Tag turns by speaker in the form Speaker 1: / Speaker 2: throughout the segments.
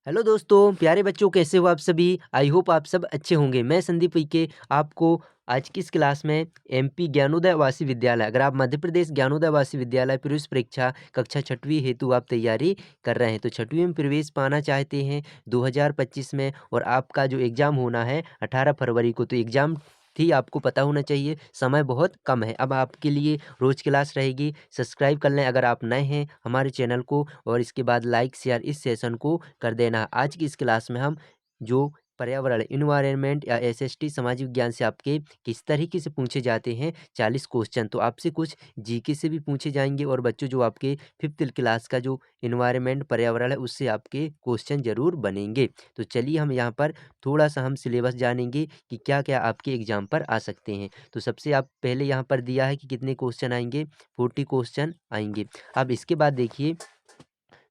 Speaker 1: Hello दोस्तों, प्यारे बच्चों कैसे हो आप सभी? आई होप आप सब अच्छे होंगे। मैं संदीप उइके आपको आज की इस क्लास में एमपी ज्ञानोदय आवासीय विद्यालय अगर आप मध्य प्रदेश ज्ञानोदय आवासीय विद्यालय प्रवेश परीक्षा कक्षा 6वीं हेतु आप तैयारी कर रहे हैं तो 6वीं में प्रवेश पाना चाहते हैं 2025 में और आपका जो एग्ज़ाम होना है 18 फरवरी को, तो एग्ज़ाम थी आपको पता होना चाहिए, समय बहुत कम है। अब आपके लिए रोज़ क्लास रहेगी, सब्सक्राइब कर लें अगर आप नए हैं हमारे चैनल को और इसके बाद लाइक शेयर इस सेशन को कर देना। आज की इस क्लास में हम जो पर्यावरण इन्वायरमेंट या एसएसटी सामाजिक विज्ञान से आपके किस तरीके से पूछे जाते हैं 40 क्वेश्चन, तो आपसे कुछ जीके से भी पूछे जाएंगे और बच्चों जो आपके 5th क्लास का जो इन्वायरमेंट पर्यावरण है उससे आपके क्वेश्चन जरूर बनेंगे। तो चलिए हम यहाँ पर थोड़ा सा हम सिलेबस जानेंगे कि क्या क्या आपके एग्जाम पर आ सकते हैं। तो सबसे आप पहले यहाँ पर दिया है कि कितने क्वेश्चन आएंगे, 40 क्वेश्चन आएंगे। अब इसके बाद देखिए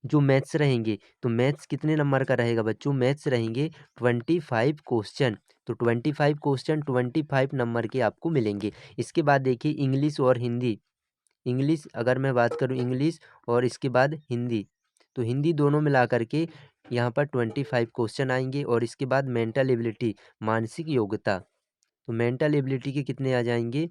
Speaker 1: जो मैथ्स रहेंगे, तो मैथ्स कितने नंबर का रहेगा बच्चों? मैथ्स रहेंगे 25 क्वेश्चन। तो 25 क्वेश्चन 25 नंबर के आपको मिलेंगे। इसके बाद देखिए इंग्लिश और हिंदी। इंग्लिश अगर मैं बात करूँ इंग्लिश और इसके बाद हिंदी, तो हिंदी दोनों मिला करके यहाँ पर 25 क्वेश्चन आएंगे। और इसके बाद मेंटल एबिलिटी मानसिक योग्यता, तो मेंटल एबिलिटी के कितने आ जाएंगे?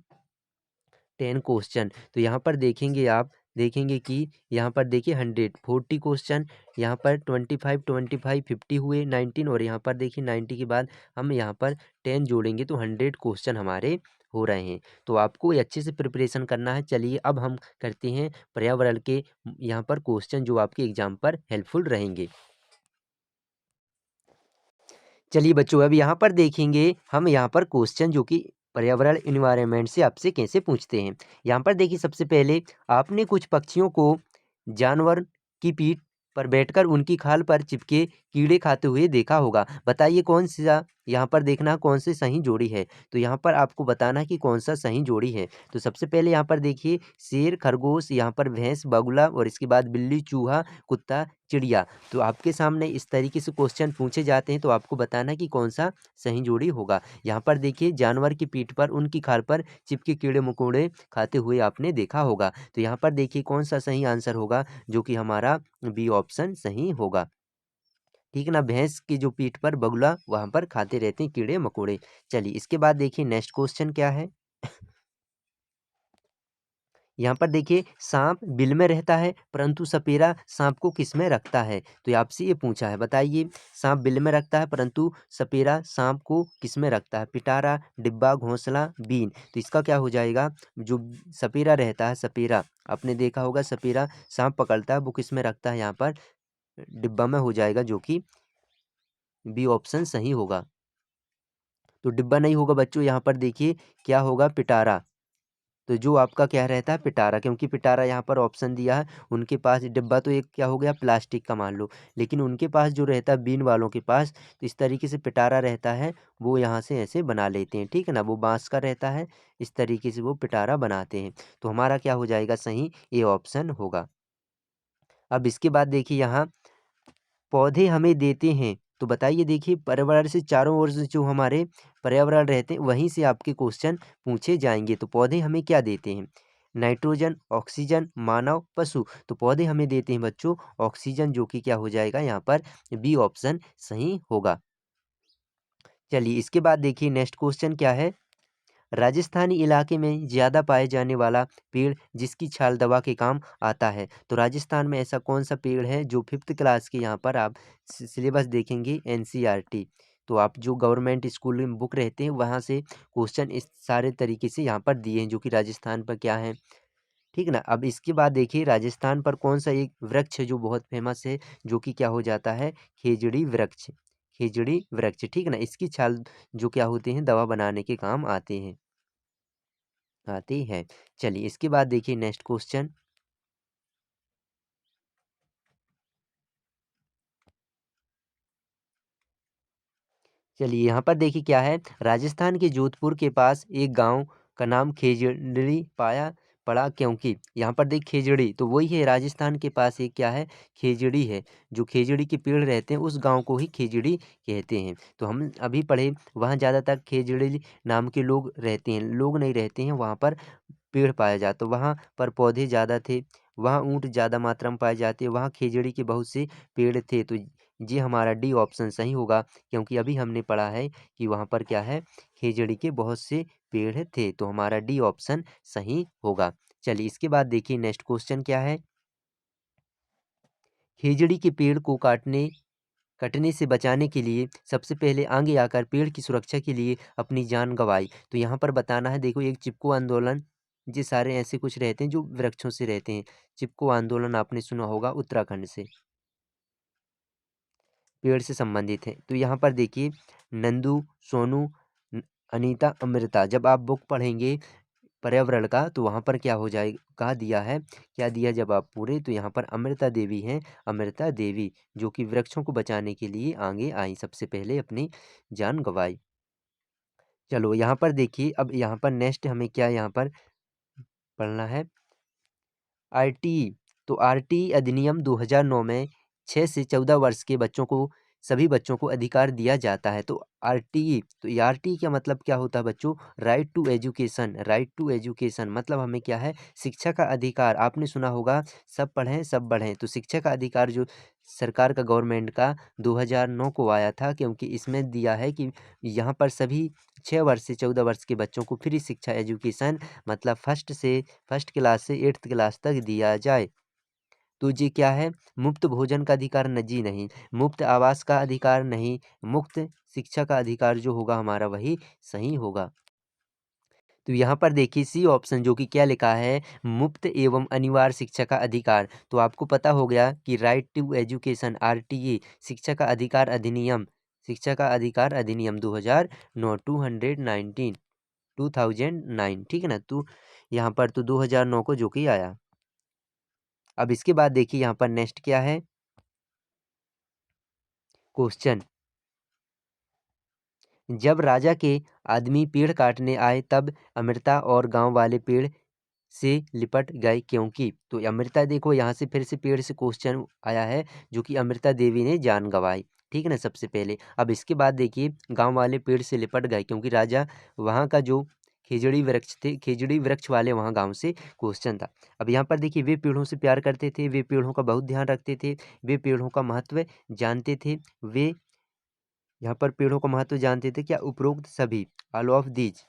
Speaker 1: 10 क्वेश्चन। तो यहाँ पर देखेंगे आप देखेंगे कि यहाँ पर देखिए 140 क्वेश्चन, यहाँ पर 25 25 50 हुए 19 और यहाँ पर देखिए 90 के बाद हम यहाँ पर 10 जोड़ेंगे तो 100 क्वेश्चन हमारे हो रहे हैं। तो आपको ये अच्छे से प्रिपरेशन करना है। चलिए अब हम करते हैं पर्यावरण के यहाँ पर क्वेश्चन जो आपके एग्जाम पर हेल्पफुल रहेंगे। चलिए बच्चों अब यहाँ पर देखेंगे हम यहाँ पर क्वेश्चन जो कि पर्यावरण इन्वायरमेंट से आपसे कैसे पूछते हैं। यहाँ पर देखिए सबसे पहले आपने कुछ पक्षियों को जानवर की पीठ पर बैठकर उनकी खाल पर चिपके कीड़े खाते हुए देखा होगा। बताइए कौन सा यहाँ पर देखना कौन सी सही जोड़ी है। तो यहाँ पर आपको बताना कि कौन सा सही जोड़ी है। तो सबसे पहले यहाँ पर देखिए शेर, खरगोश, यहाँ पर भैंस, बगुला और इसके बाद बिल्ली, चूहा, कुत्ता, चिड़िया। तो आपके सामने इस तरीके से क्वेश्चन पूछे जाते हैं तो आपको बताना कि कौन सा सही जोड़ी होगा। यहाँ पर देखिए जानवर की पीठ पर उनकी खाल पर चिपके कीड़े मकोड़े खाते हुए आपने देखा होगा। तो यहाँ पर देखिए कौन सा सही आंसर होगा, जो कि हमारा बी ऑप्शन सही होगा। ठीक है ना, भैंस की जो पीठ पर बगुला वहां पर खाते रहते हैं कीड़े मकोड़े। चलिए इसके बाद देखिए नेक्स्ट क्वेश्चन क्या है। यहाँ पर देखिए सांप बिल में रहता है परंतु सपेरा सांप को किस में रखता है। तो ये आपसे ये पूछा है, बताइए सांप बिल में रखता है परंतु सपेरा सांप को किस में रखता है? पिटारा, डिब्बा, घोंसला, बीन। तो इसका क्या हो जाएगा? जो सपेरा रहता है, सपेरा आपने देखा होगा सपेरा सांप पकड़ता है वो किस में रखता है? यहाँ पर डिब्बा में हो जाएगा, जो कि बी ऑप्शन सही होगा। तो डिब्बा नहीं होगा बच्चों, यहाँ पर देखिए क्या होगा? पिटारा। तो जो आपका क्या रहता है? पिटारा, क्योंकि पिटारा यहाँ पर ऑप्शन दिया है। उनके पास डिब्बा तो एक क्या हो गया प्लास्टिक का मान लो, लेकिन उनके पास जो रहता है बीन वालों के पास तो इस तरीके से पिटारा रहता है, वो यहाँ से ऐसे बना लेते हैं। ठीक है ना, वो बांस का रहता है, इस तरीके से वो पिटारा बनाते हैं। तो हमारा क्या हो जाएगा सही? ये ऑप्शन होगा। अब इसके बाद देखिए यहाँ पौधे हमें देते हैं, तो बताइए देखिए पर्यावरण से चारों ओर से जो हमारे पर्यावरण रहते हैं वहीं से आपके क्वेश्चन पूछे जाएंगे। तो पौधे हमें क्या देते हैं? नाइट्रोजन, ऑक्सीजन, मानव, पशु। तो पौधे हमें देते हैं बच्चों ऑक्सीजन, जो कि क्या हो जाएगा यहाँ पर बी ऑप्शन सही होगा। चलिए इसके बाद देखिए नेक्स्ट क्वेश्चन क्या है। राजस्थानी इलाके में ज़्यादा पाए जाने वाला पेड़ जिसकी छाल दवा के काम आता है। तो राजस्थान में ऐसा कौन सा पेड़ है जो 5th क्लास के यहाँ पर आप सिलेबस देखेंगे एनसीईआरटी, तो आप जो गवर्नमेंट स्कूल में बुक रहते हैं वहाँ से क्वेश्चन इस सारे तरीके से यहाँ पर दिए हैं जो कि राजस्थान पर क्या है। ठीक है ना, अब इसके बाद देखिए राजस्थान पर कौन सा एक वृक्ष है जो बहुत फेमस है, जो कि क्या हो जाता है? खेजड़ी वृक्ष। खेजड़ी वृक्ष, ठीक है ना, इसकी छाल जो क्या होते हैं दवा बनाने के काम आते हैं, आती है। चलिए इसके बाद देखिए नेक्स्ट क्वेश्चन। चलिए यहाँ पर देखिए क्या है। राजस्थान के जोधपुर के पास एक गांव का नाम खेजड़ी पाया पड़ा क्योंकि यहाँ पर देख खेजड़ी तो वही है, राजस्थान के पास एक क्या है? खेजड़ी है। जो खेजड़ी के पेड़ रहते हैं उस गांव को ही खेजड़ी कहते हैं। तो हम अभी पढ़े वहाँ ज़्यादातर खेजड़ी नाम के लोग रहते हैं, लोग नहीं रहते हैं वहाँ पर, पेड़ पाया जाता, तो वहाँ पर पौधे ज़्यादा थे, वहाँ ऊँट ज़्यादा मात्रा में पाए जाते हैं, वहाँ खेजड़ी के बहुत से पेड़ थे। तो ये हमारा डी ऑप्शन सही होगा, क्योंकि अभी हमने पढ़ा है कि वहाँ पर क्या है, खेजड़ी के बहुत से पेड़ थे। तो हमारा डी ऑप्शन सही होगा। चलिए इसके बाद देखिए नेक्स्ट क्वेश्चन क्या है। खेजड़ी के पेड़ को कटने से बचाने के लिए सबसे पहले आगे आकर पेड़ की सुरक्षा के लिए अपनी जान गंवाई। तो यहाँ पर बताना है, देखो एक चिपको आंदोलन, ये सारे ऐसे कुछ रहते हैं जो वृक्षों से रहते हैं। चिपको आंदोलन आपने सुना होगा, उत्तराखंड से पेड़ से संबंधित है। तो यहाँ पर देखिए नंदू, सोनू, अनीता, अमृता, जब आप बुक पढ़ेंगे पर्यावरण का तो वहाँ पर क्या हो जाएगा, दिया है क्या दिया जब आप पूरे, तो यहाँ पर अमृता देवी हैं, अमृता देवी जो कि वृक्षों को बचाने के लिए आगे आई, सबसे पहले अपनी जान गंवाई। चलो यहाँ पर देखिए, अब यहाँ पर नेक्स्ट हमें क्या यहाँ पर पढ़ना है, आरटीई। तो आरटीई अधिनियम 2009 में 6 से 14 वर्ष के बच्चों को, सभी बच्चों को अधिकार दिया जाता है। तो आरटीई, तो ये आरटीई का मतलब क्या होता है बच्चों, right to education. Right to education मतलब हमें क्या है, शिक्षा का अधिकार। आपने सुना होगा सब पढ़ें सब बढ़ें, तो शिक्षा का अधिकार जो सरकार का, गवर्नमेंट का 2009 को आया था, क्योंकि इसमें दिया है कि यहाँ पर सभी 6 वर्ष से 14 वर्ष के बच्चों को फ्री शिक्षा, एजुकेशन मतलब फर्स्ट क्लास से 8th क्लास तक दिया जाए। तो ये क्या है, मुफ्त भोजन का अधिकार जी नहीं, मुफ्त आवास का अधिकार नहीं, मुफ्त शिक्षा का अधिकार जो होगा हमारा वही सही होगा। तो यहाँ पर देखिए सी ऑप्शन जो कि क्या लिखा है, मुफ्त एवं अनिवार्य शिक्षा का अधिकार। तो आपको पता हो गया कि राइट टू एजुकेशन आरटीई, शिक्षा का अधिकार अधिनियम, शिक्षा का अधिकार अधिनियम 2009, 2009, ठीक है ना। तो यहाँ पर तो 2009 को जो कि आया। अब इसके बाद देखिए यहाँ पर नेक्स्ट क्या है क्वेश्चन, जब राजा के आदमी पेड़ काटने आए तब अमृता और गांव वाले पेड़ से लिपट गए क्योंकि। तो अमृता, देखो यहाँ से फिर से पेड़ से क्वेश्चन आया है, जो कि अमृता देवी ने जान गंवाई, ठीक है ना, सबसे पहले। अब इसके बाद देखिए गांव वाले पेड़ से लिपट गए क्योंकि राजा वहाँ का जो खेजड़ी वृक्ष थे, खेजड़ी वृक्ष वाले वहाँ गांव से क्वेश्चन था। अब यहाँ पर देखिए वे पेड़ों से प्यार करते थे, वे पेड़ों का बहुत ध्यान रखते थे, वे पेड़ों का महत्व जानते थे, वे यहाँ पर पेड़ों का महत्व जानते थे, क्या उपरोक्त सभी, ऑल ऑफ दीज।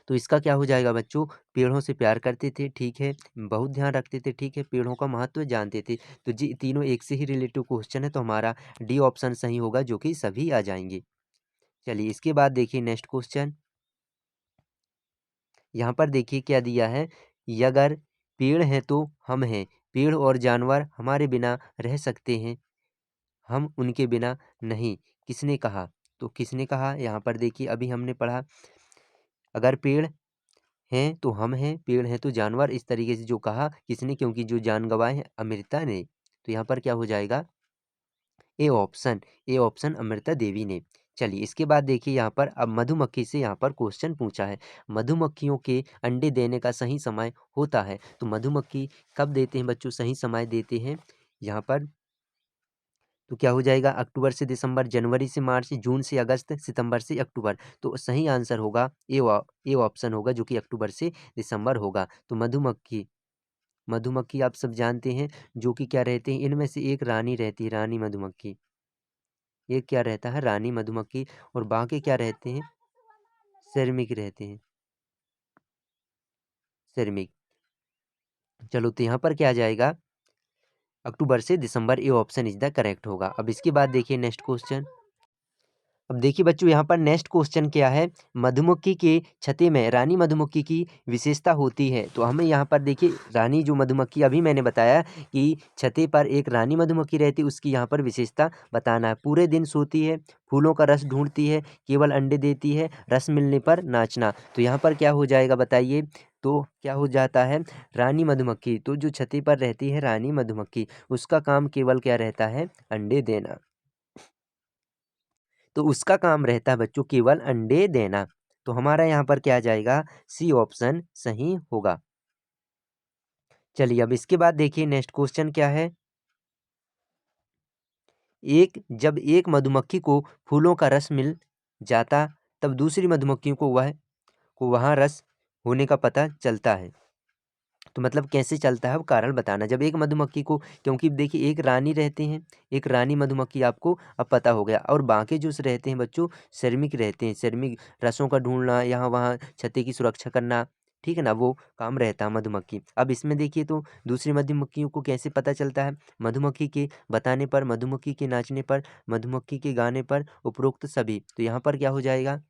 Speaker 1: तो इसका क्या हो जाएगा बच्चों, पेड़ों से प्यार करते थे, ठीक है, बहुत ध्यान रखते थे, ठीक है, पेड़ों का महत्व जानते थे। तो जी तीनों एक से ही रिलेटिव क्वेश्चन है, तो हमारा डी ऑप्शन सही होगा, जो कि सभी आ जाएंगे। चलिए इसके बाद देखिए नेक्स्ट क्वेश्चन, यहाँ पर देखिए क्या दिया है, ये अगर पेड़ हैं तो हम हैं, पेड़ और जानवर हमारे बिना रह सकते हैं, हम उनके बिना नहीं, किसने कहा। तो किसने कहा, यहाँ पर देखिए अभी हमने पढ़ा, अगर पेड़ हैं तो हम हैं, पेड़ हैं तो जानवर, इस तरीके से जो कहा किसने, क्योंकि जो जान गंवाए हैं अमृता ने। तो यहाँ पर क्या हो जाएगा, A option, A option Amrita Devi ने। चलिए इसके बाद देखिए यहाँ पर अब मधुमक्खी से यहाँ पर क्वेश्चन पूछा है, मधुमक्खियों के अंडे देने का सही समय होता है। तो मधुमक्खी कब देते हैं बच्चों, सही समय देते हैं यहाँ पर, तो क्या हो जाएगा, अक्टूबर से दिसंबर, जनवरी से मार्च, जून से अगस्त, सितंबर से अक्टूबर। तो सही आंसर होगा ए ऑप्शन होगा, जो कि अक्टूबर से दिसंबर होगा। तो मधुमक्खी, मधुमक्खी आप सब जानते हैं जो कि क्या रहते हैं, इनमें से एक रानी रहती है, रानी मधुमक्खी, एक क्या रहता है, रानी मधुमक्खी, और बाकी क्या रहते हैं, श्रमिक रहते हैं, श्रमिक। चलो तो यहाँ पर क्या आ जाएगा, अक्टूबर से दिसंबर, A option is the correct होगा। अब इसके बाद देखिए नेक्स्ट क्वेश्चन, अब देखिए बच्चों यहाँ पर नेक्स्ट क्वेश्चन क्या है, मधुमक्खी के छत्ते में रानी मधुमक्खी की विशेषता होती है। तो हमें यहाँ पर देखिए रानी जो मधुमक्खी, अभी मैंने बताया कि छत्ते पर एक रानी मधुमक्खी रहती है, उसकी यहाँ पर विशेषता बताना है। पूरे दिन सोती है, फूलों का रस ढूंढती है, केवल अंडे देती है, रस मिलने पर नाचना। तो यहाँ पर क्या हो जाएगा बताइए, तो क्या हो जाता है, रानी मधुमक्खी, तो जो छत्ते पर रहती है रानी मधुमक्खी, उसका काम केवल क्या रहता है, अंडे देना। तो उसका काम रहता है बच्चों केवल अंडे देना। तो हमारा यहाँ पर क्या आ जाएगा, सी ऑप्शन सही होगा। चलिए अब इसके बाद देखिए नेक्स्ट क्वेश्चन क्या है, जब एक मधुमक्खी को फूलों का रस मिल जाता तब दूसरी मधुमक्खियों को वहाँ रस होने का पता चलता है। तो मतलब कैसे चलता है वो कारण बताना। जब एक मधुमक्खी को, क्योंकि देखिए एक रानी रहते हैं, एक रानी मधुमक्खी आपको अब पता हो गया, और बाकी जो रहते हैं बच्चों श्रमिक रहते हैं। श्रमिक रसों का ढूंढना, यहाँ वहाँ छत्ते की सुरक्षा करना, ठीक है ना, वो काम रहता है मधुमक्खी। अब इसमें देखिए तो दूसरी मधुमक्खियों को कैसे पता चलता है, मधुमक्खी के बताने पर, मधुमक्खी के नाचने पर, मधुमक्खी के गाने पर, उपरोक्त सभी। तो यहाँ पर क्या हो जाएगा,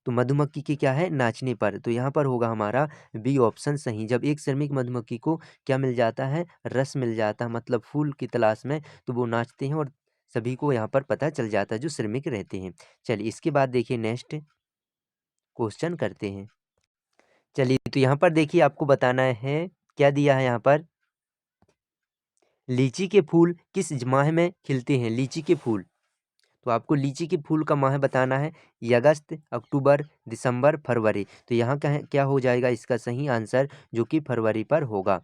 Speaker 1: तो मधुमक्खी के क्या है, नाचने पर, तो यहाँ पर होगा हमारा बी ऑप्शन सही। जब एक श्रमिक मधुमक्खी को क्या मिल जाता है, रस मिल जाता है, मतलब फूल की तलाश में, तो वो नाचते हैं और सभी को यहाँ पर पता चल जाता है जो श्रमिक रहते हैं। चलिए इसके बाद देखिए नेक्स्ट क्वेश्चन करते हैं। चलिए तो यहाँ पर देखिए आपको बताना है, क्या दिया है यहाँ पर, लीची के फूल किस माह में खिलते हैं, लीची के फूल। तो आपको लीची के फूल का माह बताना है, ये अगस्त, अक्टूबर, दिसंबर, फरवरी। तो यहाँ क्या हो जाएगा इसका सही आंसर, जो कि फरवरी पर होगा,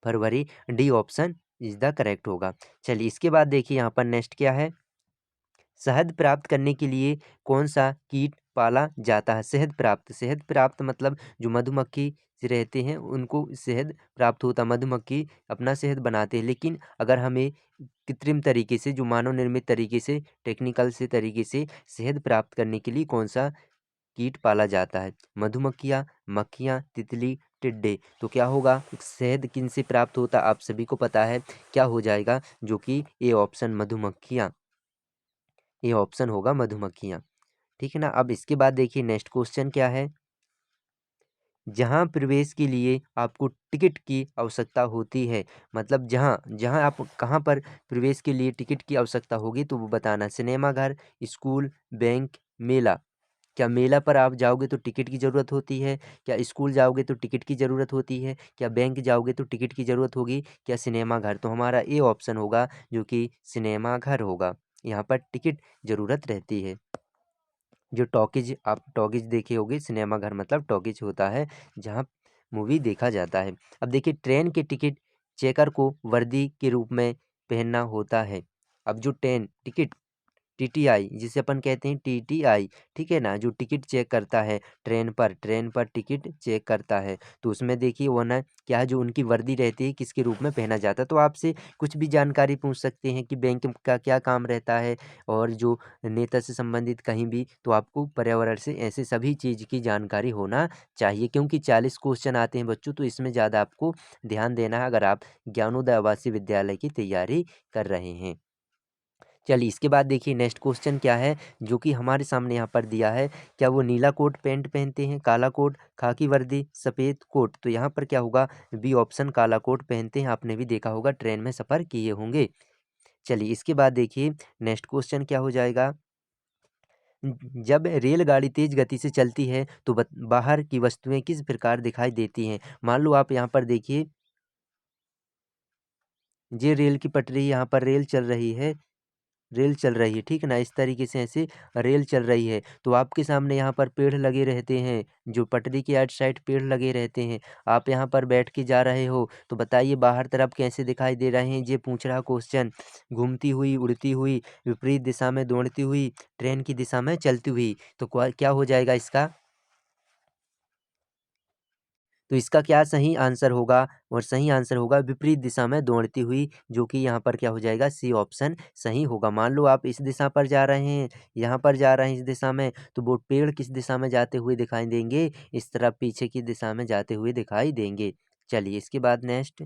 Speaker 1: फरवरी, D option is the correct होगा। चलिए इसके बाद देखिए यहाँ पर नेक्स्ट क्या है, शहद प्राप्त करने के लिए कौन सा कीट पाला जाता है। शहद प्राप्त मतलब जो मधुमक्खी से रहते हैं उनको शहद प्राप्त होता, मधुमक्खी अपना शहद बनाते हैं। लेकिन अगर हमें कृत्रिम तरीके से, जो मानव निर्मित तरीके से, टेक्निकल से तरीके से शहद प्राप्त करने के लिए कौन सा कीट पाला जाता है, मधुमक्खियाँ, मक्खियाँ, तितली, टिड्डे। तो क्या होगा, शहद किन से प्राप्त होता आप सभी को पता है, क्या हो जाएगा, जो कि ए ऑप्शन मधुमक्खियाँ, ये ऑप्शन होगा मधुमक्खियाँ, ठीक है ना। अब इसके बाद देखिए नेक्स्ट क्वेश्चन क्या है, जहाँ प्रवेश के लिए आपको टिकट की आवश्यकता होती है, मतलब जहाँ जहाँ आप कहाँ पर प्रवेश के लिए टिकट की आवश्यकता होगी, तो वो बताना, सिनेमा घर, स्कूल, बैंक, मेला। क्या मेला पर आप जाओगे तो टिकट की ज़रूरत होती है, क्या स्कूल जाओगे तो टिकट की ज़रूरत होती है, क्या बैंक जाओगे तो टिकट की ज़रूरत होगी, क्या सिनेमा घर। तो हमारा ए ऑप्शन होगा, जो कि सिनेमा घर होगा, यहाँ पर टिकट ज़रूरत रहती है। जो टॉकीज, आप टॉकीज देखे होंगे, सिनेमा घर मतलब टॉकीज होता है जहाँ मूवी देखा जाता है। अब देखिए ट्रेन के टिकट चेकर को वर्दी के रूप में पहनना होता है। अब जो ट्रेन टिकट, टीटीआई जिसे अपन कहते हैं टीटीआई, ठीक है ना, जो टिकट चेक करता है ट्रेन पर टिकट चेक करता है, तो उसमें देखिए वो ना क्या है, जो उनकी वर्दी रहती है किसके रूप में पहना जाता है। तो आपसे कुछ भी जानकारी पूछ सकते हैं कि बैंक का क्या काम रहता है, और जो नेता से संबंधित कहीं भी, तो आपको पर्यावरण से ऐसे सभी चीज़ की जानकारी होना चाहिए, क्योंकि 40 क्वेश्चन आते हैं बच्चों, तो इसमें ज़्यादा आपको ध्यान देना है अगर आप ज्ञानोदय आवासीय विद्यालय की तैयारी कर रहे हैं। चलिए इसके बाद देखिए नेक्स्ट क्वेश्चन क्या है, जो कि हमारे सामने यहाँ पर दिया है, क्या वो नीला कोट पैंट पहनते हैं, काला कोट, खाकी वर्दी, सफ़ेद कोट। तो यहाँ पर क्या होगा, बी ऑप्शन काला कोट पहनते हैं, आपने भी देखा होगा, ट्रेन में सफ़र किए होंगे। चलिए इसके बाद देखिए नेक्स्ट क्वेश्चन क्या हो जाएगा, जब रेलगाड़ी तेज गति से चलती है तो बाहर की वस्तुएं किस प्रकार दिखाई देती हैं। मान लो आप यहाँ पर देखिए, ये रेल की पटरी, यहाँ पर रेल चल रही है, रेल चल रही है, ठीक है ना, इस तरीके से ऐसे रेल चल रही है, तो आपके सामने यहाँ पर पेड़ लगे रहते हैं, जो पटरी के आइट साइड पेड़ लगे रहते हैं, आप यहाँ पर बैठ के जा रहे हो, तो बताइए बाहर तरफ कैसे दिखाई दे रहे हैं, ये पूछ रहा क्वेश्चन। घूमती हुई, उड़ती हुई, विपरीत दिशा में दौड़ती हुई, ट्रेन की दिशा में चलती हुई। तो क्या हो जाएगा इसका, तो इसका क्या सही आंसर होगा, और सही आंसर होगा विपरीत दिशा में दौड़ती हुई, जो कि यहाँ पर क्या हो जाएगा, सी ऑप्शन सही होगा। मान लो आप इस दिशा पर जा रहे हैं, यहाँ पर जा रहे हैं इस दिशा में, तो वो पेड़ किस दिशा में जाते हुए दिखाई देंगे, इस तरफ पीछे की दिशा में जाते हुए दिखाई देंगे। चलिए इसके बाद नेक्स्ट,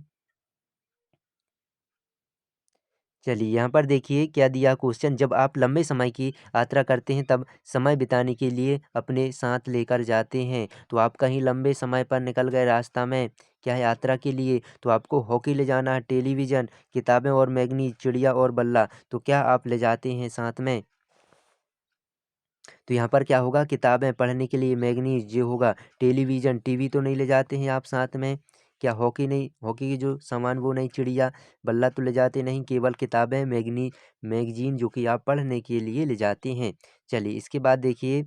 Speaker 1: चलिए यहाँ पर देखिए क्या दिया क्वेश्चन, जब आप लंबे समय की यात्रा करते हैं तब समय बिताने के लिए अपने साथ लेकर जाते हैं। तो आप कहीं लंबे समय पर निकल गए रास्ता में, क्या है, यात्रा के लिए, तो आपको हॉकी ले जाना है, टेलीविज़न, किताबें और मैगनीज, चिड़िया और बल्ला। तो क्या आप ले जाते हैं साथ में, तो यहाँ पर क्या होगा, किताबें पढ़ने के लिए मैगनीज ये होगा, टेलीविज़न, टीवी तो नहीं ले जाते हैं आप साथ में, क्या हॉकी नहीं, हॉकी की जो सामान वो नहीं, चिड़िया, बल्ला तो ले जाते नहीं, केवल किताबें, मैगजीन जो कि आप पढ़ने के लिए ले जाते हैं। चलिए इसके बाद देखिए,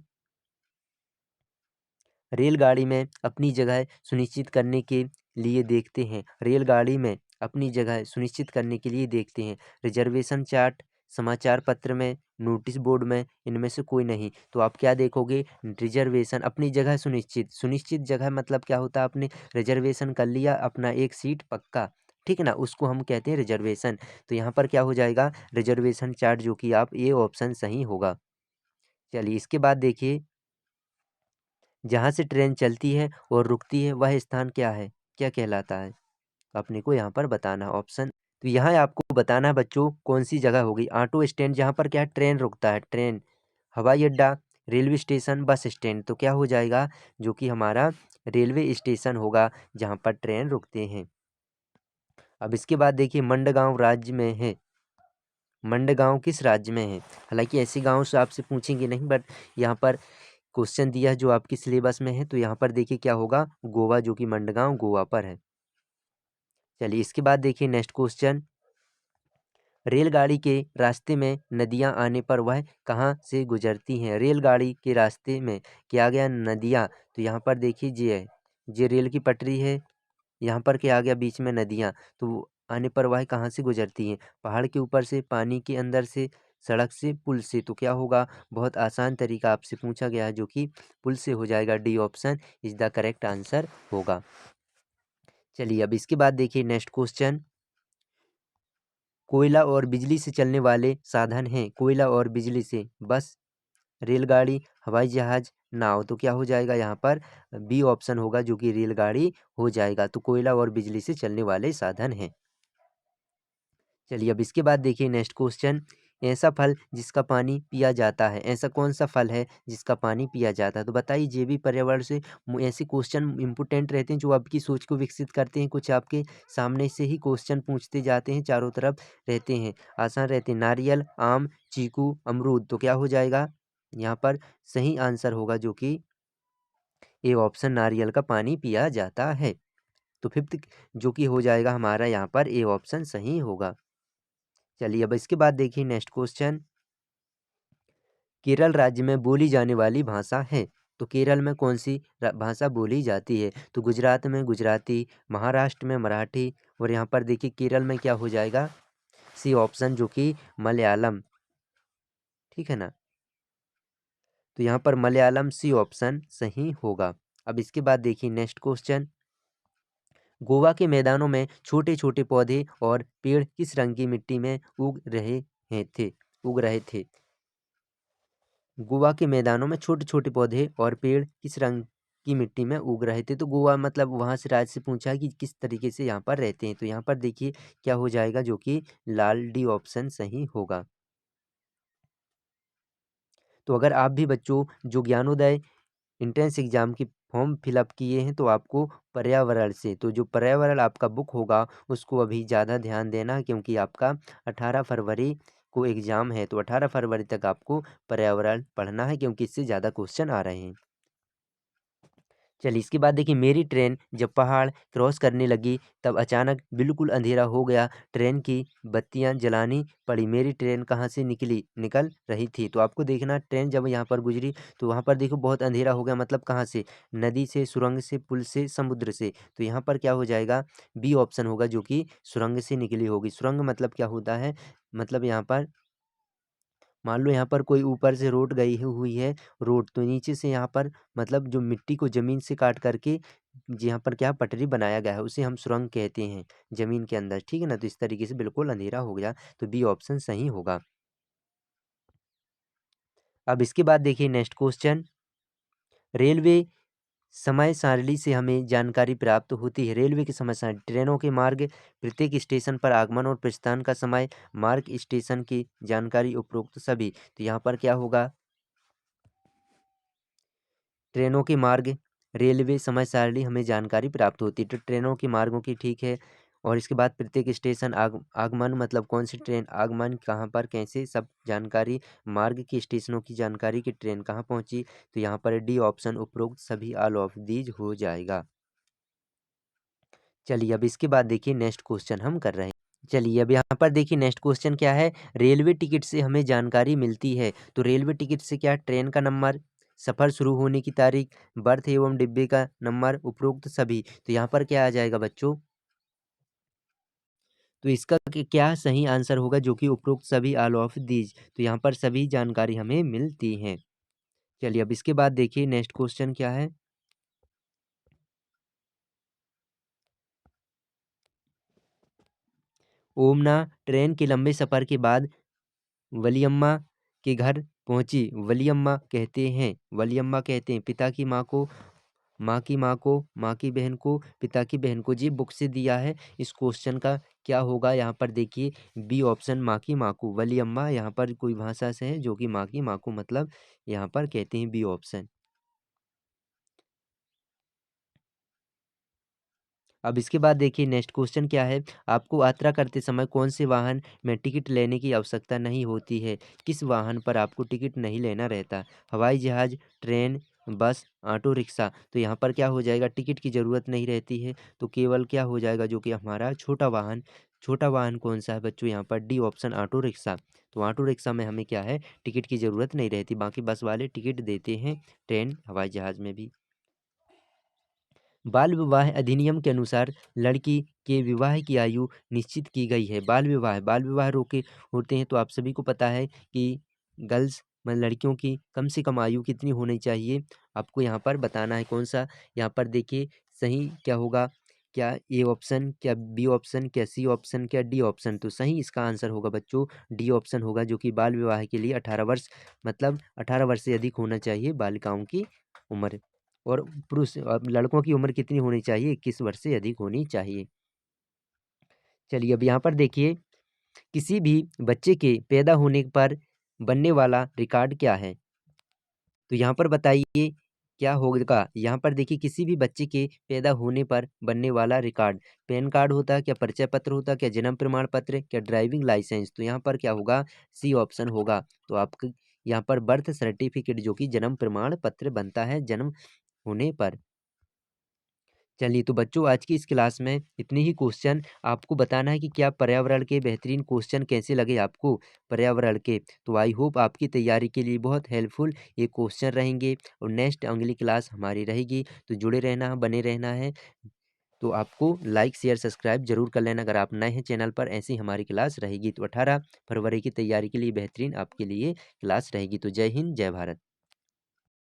Speaker 1: रेलगाड़ी में अपनी जगह सुनिश्चित करने के लिए देखते हैं, रेलगाड़ी में अपनी जगह सुनिश्चित करने के लिए देखते हैं, रिजर्वेशन चार्ट, समाचार पत्र में, नोटिस बोर्ड में इनमें से कोई नहीं। तो आप क्या देखोगे, रिजर्वेशन अपनी जगह सुनिश्चित, सुनिश्चित जगह मतलब क्या होता है, आपने रिजर्वेशन कर लिया अपना एक सीट पक्का, ठीक है ना, उसको हम कहते हैं रिजर्वेशन। तो यहाँ पर क्या हो जाएगा, रिजर्वेशन चार्ट, जो कि आप ये ऑप्शन सही होगा। चलिए इसके बाद देखिए, जहाँ से ट्रेन चलती है और रुकती है वह स्थान क्या है, क्या कहलाता है, अपने को यहाँ पर बताना ऑप्शन। तो यहाँ आपको बताना है बच्चों कौन सी जगह होगी, ऑटो स्टैंड जहाँ पर क्या है ट्रेन रुकता है, ट्रेन, हवाई अड्डा, रेलवे स्टेशन, बस स्टैंड। तो क्या हो जाएगा, जो कि हमारा रेलवे स्टेशन होगा जहाँ पर ट्रेन रुकते हैं। अब इसके बाद देखिए, मंडगांव राज्य में है, मंडगांव किस राज्य में है। हालांकि ऐसे गांव से आपसे पूछेंगे नहीं, बट यहाँ पर क्वेश्चन दिया है जो आपकी सिलेबस में है। तो यहाँ पर देखिए क्या होगा, गोवा, जो कि मंडगांव गोवा पर है। चलिए इसके बाद देखिए नेक्स्ट क्वेश्चन, रेलगाड़ी के रास्ते में नदियां आने पर वह कहाँ से गुजरती हैं। रेलगाड़ी के रास्ते में क्या आ गया, नदियां। तो यहाँ पर देखिए ये है, ये रेल की पटरी है, यहाँ पर क्या आ गया, बीच में नदियाँ। तो वो आने पर वह कहाँ से गुजरती हैं, पहाड़ के ऊपर से, पानी के अंदर से, सड़क से, पुल से। तो क्या होगा, बहुत आसान तरीका आपसे पूछा गया है, जो कि पुल से हो जाएगा। D option is the correct answer होगा। चलिए अब इसके बाद देखिए नेक्स्ट क्वेश्चन, कोयला और बिजली से चलने वाले साधन हैं, कोयला और बिजली से, बस, रेलगाड़ी, हवाई जहाज, नाव। तो क्या हो जाएगा यहाँ पर, बी ऑप्शन होगा, जो कि रेलगाड़ी हो जाएगा। तो कोयला और बिजली से चलने वाले साधन हैं। चलिए अब इसके बाद देखिए नेक्स्ट क्वेश्चन, ऐसा फल जिसका पानी पिया जाता है, ऐसा कौन सा फल है जिसका पानी पिया जाता है। तो बताइए, जे भी पर्यावरण से ऐसे क्वेश्चन इंपोर्टेंट रहते हैं जो आपकी सोच को विकसित करते हैं, कुछ आपके सामने से ही क्वेश्चन पूछते जाते हैं, चारों तरफ रहते हैं, आसान रहते हैं। नारियल, आम, चीकू, अमरूद। तो क्या हो जाएगा, यहाँ पर सही आंसर होगा, जो कि ए ऑप्शन, नारियल का पानी पिया जाता है। तो फिफ्थ, जो कि हो जाएगा हमारा यहाँ पर ए ऑप्शन सही होगा। चलिए अब इसके बाद देखिए नेक्स्ट क्वेश्चन, केरल राज्य में बोली जाने वाली भाषा है। तो केरल में कौन सी भाषा बोली जाती है। तो गुजरात में गुजराती, महाराष्ट्र में मराठी, और यहाँ पर देखिए केरल में क्या हो जाएगा, सी ऑप्शन, जो कि मलयालम, ठीक है ना। तो यहाँ पर मलयालम, सी ऑप्शन सही होगा। अब इसके बाद देखिए नेक्स्ट क्वेश्चन, गोवा के मैदानों में छोटे छोटे पौधे और पेड़ किस रंग की मिट्टी में उग रहे थे। गोवा के मैदानों में छोटे छोटे पौधे और पेड़ किस रंग की मिट्टी में उग रहे थे। तो गोवा मतलब वहां से राज्य से पूछा है कि किस तरीके से यहाँ पर रहते हैं। तो यहाँ पर देखिए क्या हो जाएगा, जो कि लाल, डी ऑप्शन सही होगा। तो अगर आप भी बच्चों जो ज्ञानोदय एंट्रेंस एग्जाम की फॉर्म फिलअप किए हैं, तो आपको पर्यावरण से, तो जो पर्यावरण आपका बुक होगा उसको अभी ज़्यादा ध्यान देना, क्योंकि आपका 18 फरवरी को एग्ज़ाम है। तो 18 फरवरी तक आपको पर्यावरण पढ़ना है, क्योंकि इससे ज़्यादा क्वेश्चन आ रहे हैं। चलिए इसके बाद देखिए, मेरी ट्रेन जब पहाड़ क्रॉस करने लगी तब अचानक बिल्कुल अंधेरा हो गया, ट्रेन की बत्तियां जलानी पड़ी, मेरी ट्रेन कहाँ से निकल रही थी। तो आपको देखना, ट्रेन जब यहाँ पर गुजरी तो वहाँ पर देखो बहुत अंधेरा हो गया, मतलब कहाँ से, नदी से, सुरंग से, पुल से, समुद्र से। तो यहाँ पर क्या हो जाएगा, बी ऑप्शन होगा, जो कि सुरंग से निकली होगी। सुरंग मतलब क्या होता है, मतलब यहाँ पर मान लो यहाँ पर कोई ऊपर से रोड गई हुई है, रोड, तो नीचे से यहाँ पर मतलब जो मिट्टी को ज़मीन से काट करके यहाँ पर क्या पटरी बनाया गया है, उसे हम सुरंग कहते हैं, ज़मीन के अंदर, ठीक है ना। तो इस तरीके से बिल्कुल अंधेरा हो गया, तो बी ऑप्शन सही होगा। अब इसके बाद देखिए नेक्स्ट क्वेश्चन, रेलवे समय सारणी से हमें जानकारी प्राप्त होती है। रेलवे की समय सारणी, ट्रेनों के मार्ग, प्रत्येक स्टेशन पर आगमन और प्रस्थान का समय, मार्ग, स्टेशन की जानकारी, उपरोक्त सभी। तो यहाँ पर क्या होगा, ट्रेनों के मार्ग, रेलवे समय सारणी हमें जानकारी प्राप्त होती है। तो ट्रेनों के मार्गों की, ठीक है। और इसके बाद प्रत्येक स्टेशन, आगमन मतलब कौन सी ट्रेन आगमन कहाँ पर, कैसे, सब जानकारी, मार्ग की, स्टेशनों की जानकारी कि ट्रेन कहाँ पहुँची। तो यहाँ पर डी ऑप्शन, उपरोक्त सभी, ऑल ऑफ दीज हो जाएगा। चलिए अब इसके बाद देखिए नेक्स्ट क्वेश्चन हम कर रहे हैं। चलिए अब यहाँ पर देखिए नेक्स्ट क्वेश्चन क्या है, रेलवे टिकट से हमें जानकारी मिलती है। तो रेलवे टिकट से क्या, ट्रेन का नंबर, सफ़र शुरू होने की तारीख, बर्थ एवं डिब्बे का नंबर, उपरोक्त सभी। तो यहाँ पर क्या आ जाएगा बच्चों, तो इसका क्या सही आंसर होगा, जो कि उपरोक्त सभी ऑल ऑफ दीज। तो यहाँ पर सभी जानकारी हमें मिलती हैं। चलिए अब इसके बाद देखिए नेक्स्ट क्वेश्चन क्या है। ओमना ट्रेन के लंबे सफर के बाद वलियम्मा के घर पहुंची। वलियम्मा कहते हैं पिता की माँ को, माँ की माँ को, माँ की बहन को, पिता की बहन को। जी बुक से दिया है। इस क्वेश्चन का क्या होगा, यहाँ पर देखिए बी ऑप्शन माँ की माँ को। वलियम्मा यहाँ पर कोई भाषा से है जो कि माँ की माँ को, मतलब यहाँ पर कहते हैं बी ऑप्शन। अब इसके बाद देखिए नेक्स्ट क्वेश्चन क्या है। आपको यात्रा करते समय कौन से वाहन में टिकट लेने की आवश्यकता नहीं होती है। किस वाहन पर आपको टिकट नहीं लेना रहता। हवाई जहाज, ट्रेन, बस, ऑटो रिक्शा। तो यहाँ पर क्या हो जाएगा, टिकट की ज़रूरत नहीं रहती है। तो केवल क्या हो जाएगा, जो कि हमारा छोटा वाहन। छोटा वाहन कौन सा है बच्चों, यहाँ पर डी ऑप्शन ऑटो रिक्शा। तो ऑटो रिक्शा में हमें क्या है, टिकट की ज़रूरत नहीं रहती। बाकी बस वाले टिकट देते हैं, ट्रेन हवाई जहाज़ में भी। बाल विवाह अधिनियम के अनुसार लड़की के विवाह की आयु निश्चित की गई है। बाल विवाह रोके होते हैं, तो आप सभी को पता है कि गर्ल्स मतलब लड़कियों की कम से कम आयु कितनी होनी चाहिए, आपको यहाँ पर बताना है कौन सा। यहाँ पर देखिए सही क्या होगा, क्या ए ऑप्शन, क्या बी ऑप्शन, क्या सी ऑप्शन, क्या डी ऑप्शन। तो सही इसका आंसर होगा बच्चों डी ऑप्शन होगा, जो कि बाल विवाह के लिए 18 वर्ष, मतलब 18 वर्ष से अधिक होना चाहिए बालिकाओं की उम्र। और पुरुष अब लड़कों की उम्र कितनी होनी चाहिए, 21 वर्ष से अधिक होनी चाहिए। चलिए अब यहाँ पर देखिए, किसी भी बच्चे के पैदा होने पर बनने वाला रिकॉर्ड क्या है। तो यहाँ पर बताइए क्या होगा। यहाँ पर देखिए किसी भी बच्चे के पैदा होने पर बनने वाला रिकॉर्ड, पैन कार्ड होता है, क्या परिचय पत्र होता है, क्या जन्म प्रमाण पत्र, क्या ड्राइविंग लाइसेंस। तो यहाँ पर क्या होगा, सी ऑप्शन होगा। तो आपको यहाँ पर बर्थ सर्टिफिकेट, जो कि जन्म प्रमाण पत्र बनता है जन्म होने पर। चलिए तो बच्चों आज की इस क्लास में इतने ही क्वेश्चन। आपको बताना है कि क्या पर्यावरण के बेहतरीन क्वेश्चन कैसे लगे आपको, पर्यावरण के। तो आई होप आपकी तैयारी के लिए बहुत हेल्पफुल ये क्वेश्चन रहेंगे। और नेक्स्ट अगली क्लास हमारी रहेगी, तो जुड़े रहना, बने रहना है। तो आपको लाइक शेयर सब्सक्राइब जरूर कर लेना अगर आप नए हैं चैनल पर। ऐसी हमारी क्लास रहेगी, तो 18 फरवरी की तैयारी के लिए बेहतरीन आपके लिए क्लास रहेगी। तो जय हिंद, जय भारत।